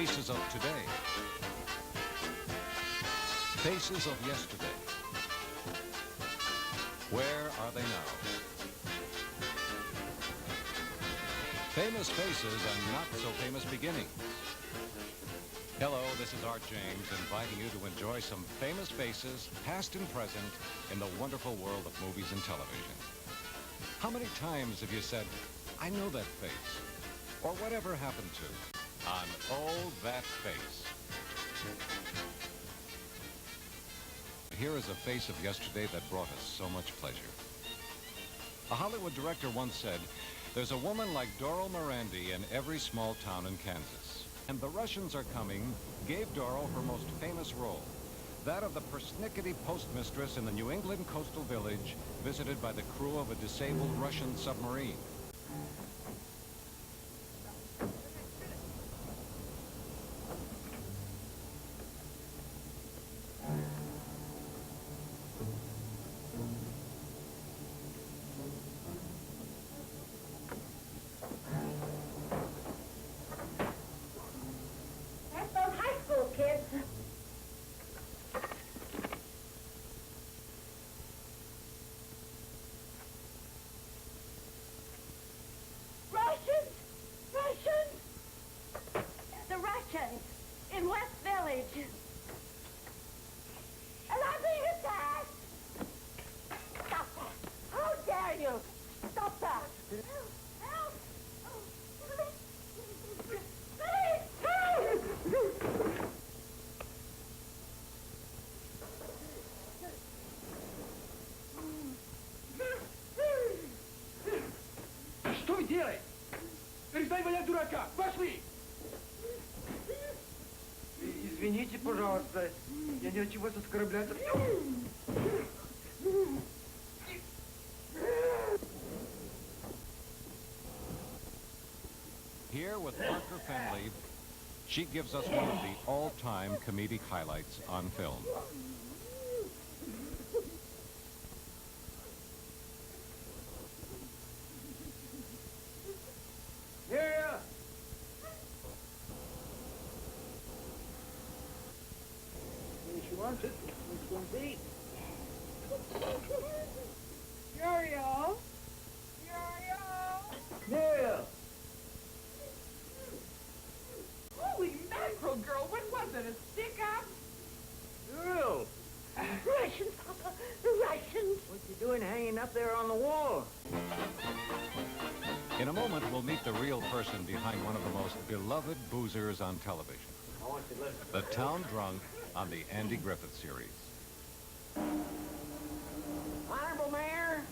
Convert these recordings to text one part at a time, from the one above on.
Faces of today. Faces of yesterday. Where are they now? Famous faces and not so famous beginnings. Hello, this is Art James, inviting you to enjoy some famous faces, past and present, in the wonderful world of movies and television. How many times have you said, I know that face, or whatever happened to, on Oh, That Face? Here is a face of yesterday that brought us so much pleasure. A Hollywood director once said, there's a woman like Doral Morandi in every small town in Kansas. And The Russians Are Coming gave Doral her most famous role, that of the persnickety postmistress in the New England coastal village visited by the crew of a disabled Russian submarine. In West Village. And I'm being attacked! Stop that! How dare you! Stop that! Help! Help! Oh, please! Help! Что вы делаете? Перестань валять дурака! Пошли! Извините, пожалуйста, я не хочу вас оскорблять. Here with Parker Fenley, she gives us one of the all-time comedic highlights on film. Yeah. She wants it. Which one be? Muriel! Muriel! Muriel! Holy mackerel, girl, what was it, a stick-up? Muriel! Russians, Papa! The Russians! What you doing hanging up there on the wall? In a moment, we'll meet the real person behind one of the most beloved boozers on television. I want you to listen. The Town Drunk on the Andy Griffith series. Honorable Mayor,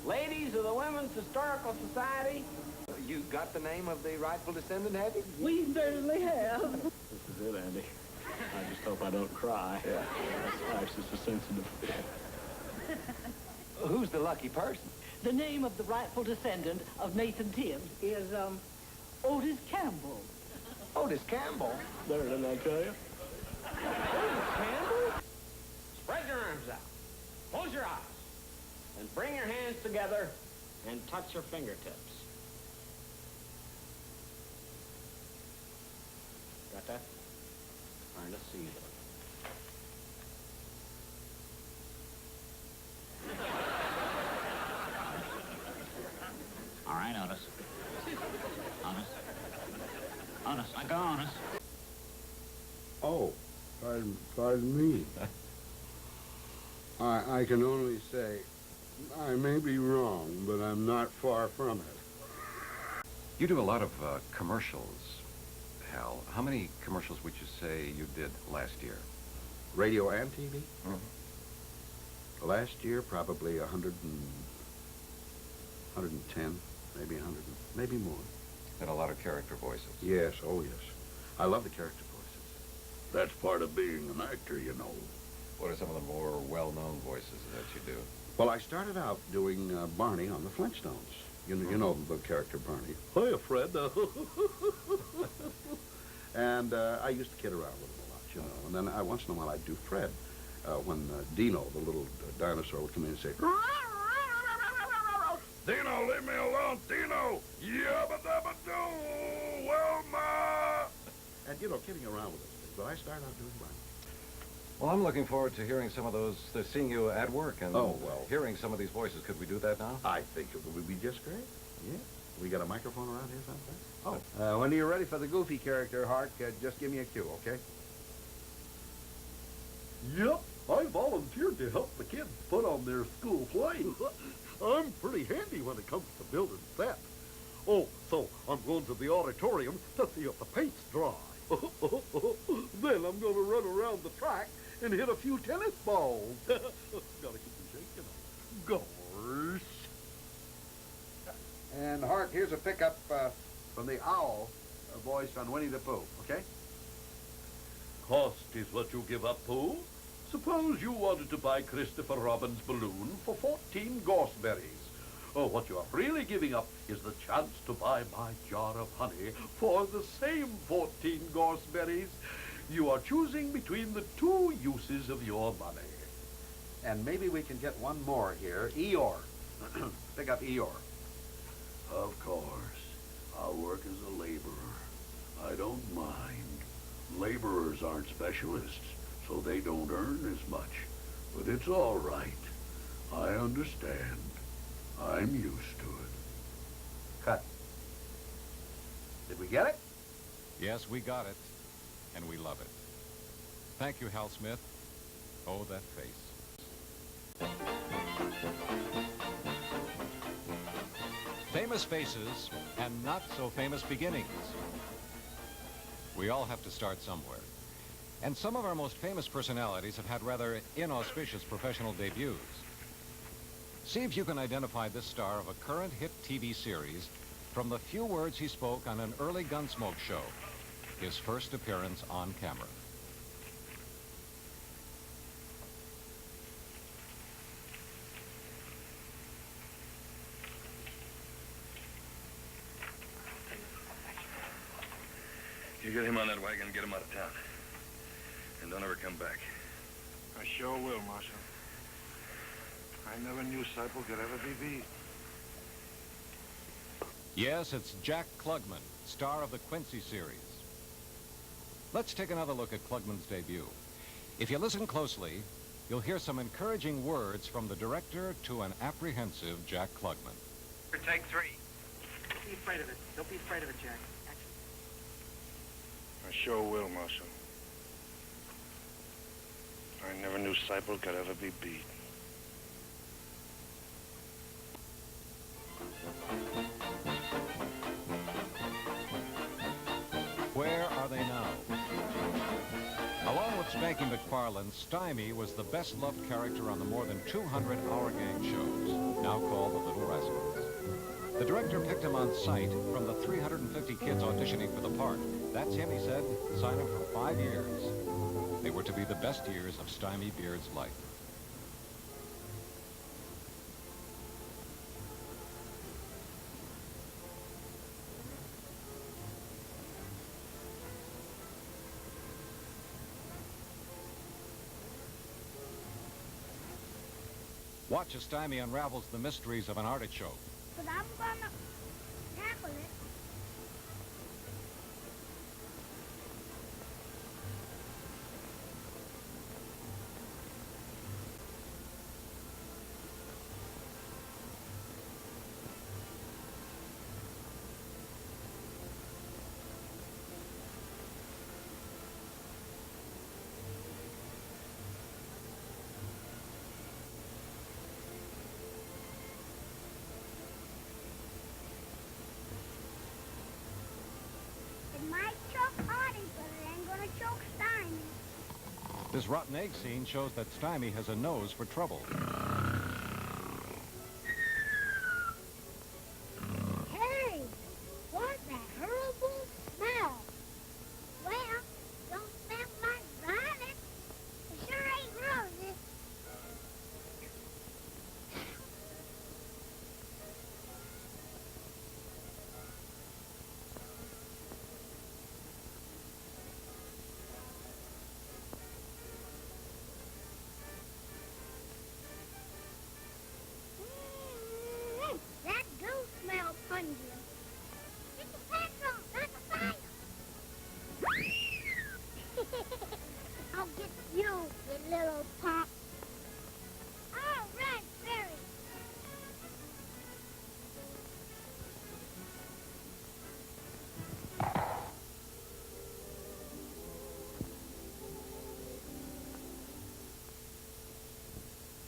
ladies of the Women's Historical Society. You got the name of the rightful descendant, have you? We certainly have. This is it, Andy. I just hope I don't cry. Yeah. Life's just a sensitive fit. Who's the lucky person? The name of the rightful descendant of Nathan Tibbs is, Otis Campbell. Otis Campbell? There, didn't I tell you? Otis Campbell? Spread your arms out. Close your eyes. And bring your hands together and touch your fingertips. Got that? Trying to see it. All right, Otis. Honest, I go honest. Oh, pardon me. I can only say, I may be wrong, but I'm not far from it. You do a lot of commercials, Hal. How many commercials would you say you did last year? Radio and TV? Mm-hmm. Last year, probably 110, maybe 100, maybe more. And a lot of character voices. Yes, oh yes. I love the character voices. That's part of being an actor, you know. What are some of the more well-known voices that you do? Well, I started out doing Barney on the Flintstones. You know the character Barney. Hiya, Fred. And I used to kid around with him a lot, you know. And then once in a while I'd do Fred when Dino, the little dinosaur, would come in and say, Dino, leave me alone, Dino! Yabba dabba doo! Well, ma! And you know, kidding around with this thing, but I start out doing well. Well, I'm looking forward to hearing some of those, seeing you at work and hearing some of these voices. Could we do that now? I think it would be just great. Yeah. We got a microphone around here someplace? Oh. When you're ready for the goofy character, Hart, just give me a cue, okay? Yep, I volunteered to help the kids put on their school play. I'm pretty handy when it comes to building sets. Oh, so I'm going to the auditorium to see if the paint's dry. Then I'm going to run around the track and hit a few tennis balls. Gotta keep them shaking up. Gosh. And Hart, here's a pickup from the Owl voice on Winnie the Pooh, okay? Cost is what you give up, Pooh. Suppose you wanted to buy Christopher Robin's balloon for 14 gorseberries. Oh, what you are really giving up is the chance to buy my jar of honey for the same 14 gorseberries. You are choosing between the two uses of your money. And maybe we can get one more here. Eeyore. Pick up Eeyore. Of course. I'll work as a laborer. I don't mind. Laborers aren't specialists, so they don't earn as much. But it's all right. I understand. I'm used to it. Cut. Did we get it? Yes, we got it, and we love it. Thank you, Hal Smith. Oh, that face. Famous faces and not so famous beginnings. We all have to start somewhere. And some of our most famous personalities have had rather inauspicious professional debuts. See if you can identify this star of a current hit TV series from the few words he spoke on an early Gunsmoke show, his first appearance on camera. You get him on that wagon and get him out of town. And don't ever come back. I sure will, Marshal. I never knew Seipel could ever be beat. Yes, it's Jack Klugman, star of the Quincy series. Let's take another look at Klugman's debut. If you listen closely, you'll hear some encouraging words from the director to an apprehensive Jack Klugman. Take 3. Don't be afraid of it. Don't be afraid of it, Jack. Action. I sure will, Marshal. I never knew Seipel could ever be beat. Where are they now? Along with Spanky McFarland, Stymie was the best-loved character on the more than 200 Our Gang shows, now called the Little Rascals. The director picked him on sight from the 350 kids auditioning for the part. That's him, he said. Sign him for 5 years. They were to be the best years of Stymie Beard's life. Watch as Stymie unravels the mysteries of an artichoke. But I'm gonna tackle it. It might choke Artie, but it ain't gonna choke Stymie. This rotten egg scene shows that Stymie has a nose for trouble. Hey, what's that horrible smell? Well, don't smell like violet. It sure ain't roses.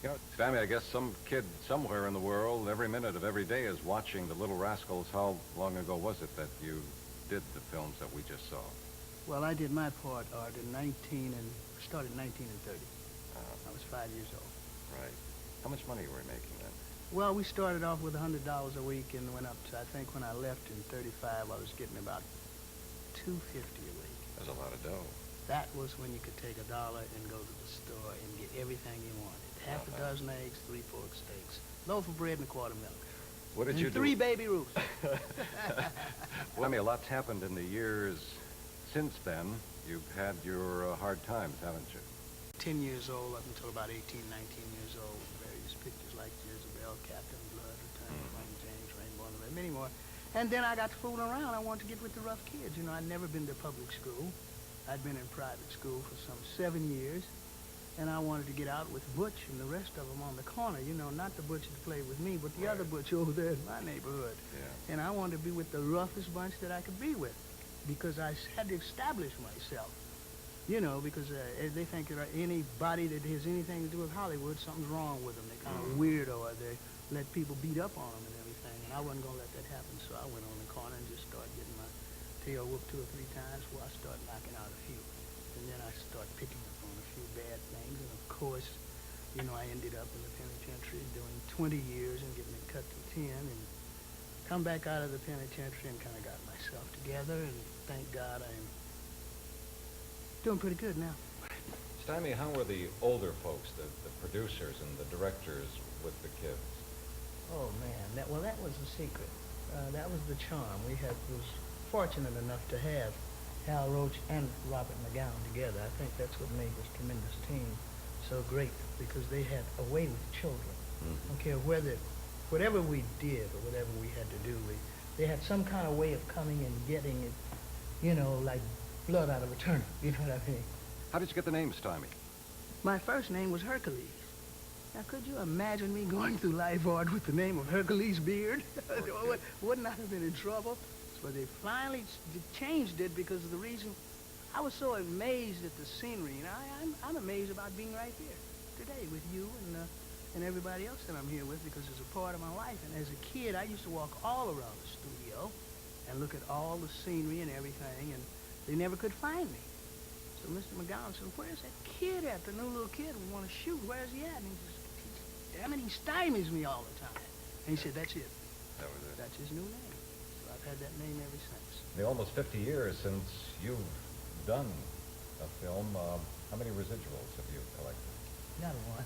You know, Stymie, I guess some kid somewhere in the world, every minute of every day, is watching The Little Rascals. How long ago was it that you did the films that we just saw? Well, I did my part, Art, in started in 1930. I was 5 years old. Right. How much money were we making then? Well, we started off with $100 a week and went up to, I think when I left in 35, I was getting about $250 a week. That's a lot of dough. That was when you could take $1 and go to the store and get everything you wanted. Half a dozen eggs, 3 pork steaks, loaf of bread and a quart of milk. What did you do? 3 baby Ruths. Well, I mean, a lot's happened in the years since then. You've had your hard times, haven't you? 10 years old up until about 18, 19 years old. Various pictures like Jezebel, Captain Blood, Return of King James, Rainbow and the Red, many more. And then I got to fooling around. I wanted to get with the rough kids. You know, I'd never been to public school. I'd been in private school for some 7 years. And I wanted to get out with Butch and the rest of them on the corner. You know, not the Butch that played with me, but the other Butch over there in my neighborhood. Yeah. And I wanted to be with the roughest bunch that I could be with because I had to establish myself. You know, because they think that anybody that has anything to do with Hollywood, something's wrong with them. They're kind of weirdo, or they let people beat up on them and everything. And I wasn't going to let that happen, so I went on the corner and just started getting my tail whooped 2 or 3 times before I started knocking out a few. And then I started picking up on a few bad things. And of course, you know, I ended up in the penitentiary doing 20 years and getting it cut to 10 and come back out of the penitentiary and kind of got myself together. And thank God I'm doing pretty good now. Stymie, how were the older folks, the producers and the directors with the kids? Oh, man. That was the secret. That was the charm. Was fortunate enough to have Hal Roach and Robert McGowan together. I think that's what made this tremendous team so great, because they had a way with children. I don't care whatever we did or whatever we had to do, they had some kind of way of coming and getting it, you know, like blood out of a turnip, you know what I mean? How did you get the name Stymie? My first name was Hercules. Now, could you imagine me going through life, Art, with the name of Hercules Beard? Wouldn't I have been in trouble? But they finally changed it because of the reason I was so amazed at the scenery. You know, I'm amazed about being right here today with you and everybody else that I'm here with, because it's a part of my life. And as a kid, I used to walk all around the studio and look at all the scenery and everything, and they never could find me. So Mr. McGowan said, "Where's that kid at? The new little kid we want to shoot. Where's he at?" And damn it, he stymies me all the time. And he said, "That's it. That was it. That's his new name." I've had that name ever since. The almost 50 years since you've done a film, how many residuals have you collected? Not one.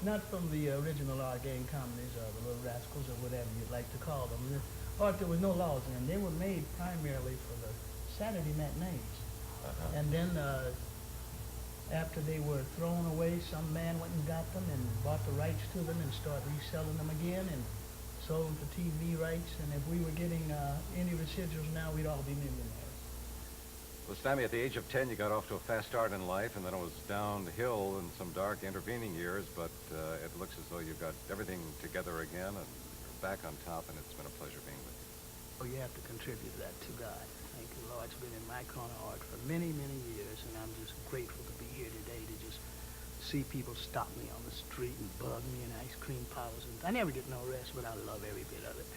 Not from the original Art Game comedies or the Little Rascals or whatever you'd like to call them. Art, there was no laws in them. They were made primarily for the Saturday matinees. And then after they were thrown away, some man went and got them and bought the rights to them and started reselling them again and sold them for TV rights. And if we were getting any residuals now, we'd all be millionaires. Well, Stymie, at the age of 10, you got off to a fast start in life, and then it was downhill in some dark intervening years, but it looks as though you've got everything together again and you're back on top, and it's been a pleasure being with you. Oh, you have to contribute that to God. Thank you, Lord. It's been in my corner, Art, for many, many years, and I'm just grateful to be here today to just see people stop me on the street and bug me in ice cream parlors. And I never get no rest, but I love every bit of it.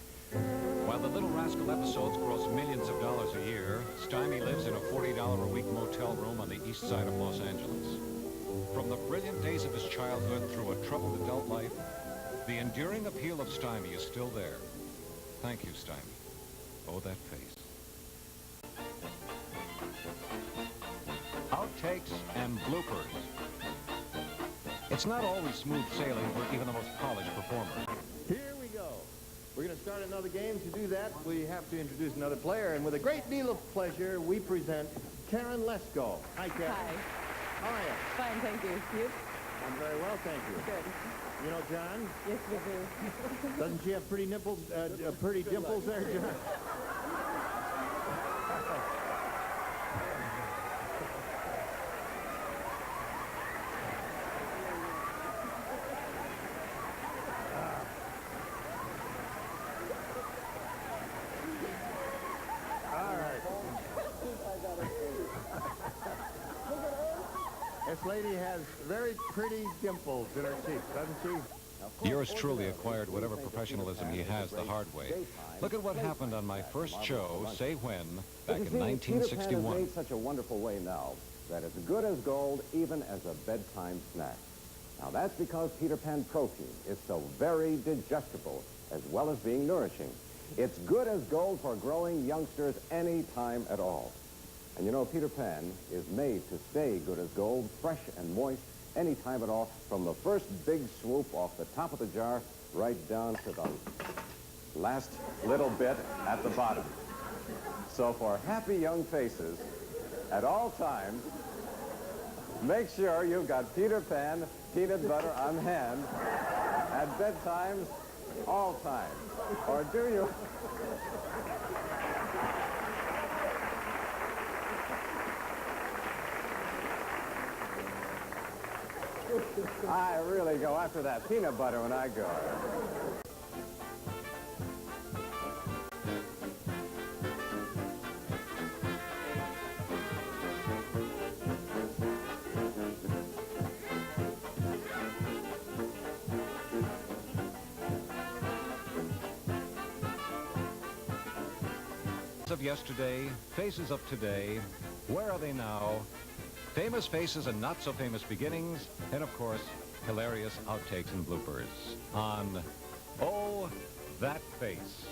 While the Little Rascal episodes gross millions of dollars a year, Stymie lives in a $40 a week motel room on the east side of Los Angeles. From the brilliant days of his childhood through a troubled adult life, the enduring appeal of Stymie is still there. Thank you, Stymie. Oh, that face. Outtakes and bloopers. It's not always smooth sailing for even the most polished performer. Here we go. We're going to start another game. To do that, we have to introduce another player. And with a great deal of pleasure, we present Karen Lesko. Hi, Karen. Hi. How are you? Fine, thank you. You? I'm very well, thank you. Good. You know John? Yes, we do. Doesn't she have pretty nipples, pretty dimples there, John? This lady has very pretty dimples in her cheeks, doesn't she? Yours truly acquired whatever professionalism he has the hard way. Look at what happened on my first show, Say When, back in Peter Pan is 1961. made such a wonderful way now that it's good as gold even as a bedtime snack. Now that's because Peter Pan protein is so very digestible as well as being nourishing. It's good as gold for growing youngsters any time at all. And you know, Peter Pan is made to stay good as gold, fresh and moist, any time at all, from the first big swoop off the top of the jar right down to the last little bit at the bottom. So for happy young faces, at all times, make sure you've got Peter Pan peanut butter on hand at bedtimes, all times. Or do you? I really go after that peanut butter when I go. Of yesterday, faces of today, where are they now? Famous faces and not so famous beginnings, and of course, hilarious outtakes and bloopers on Oh, That Face.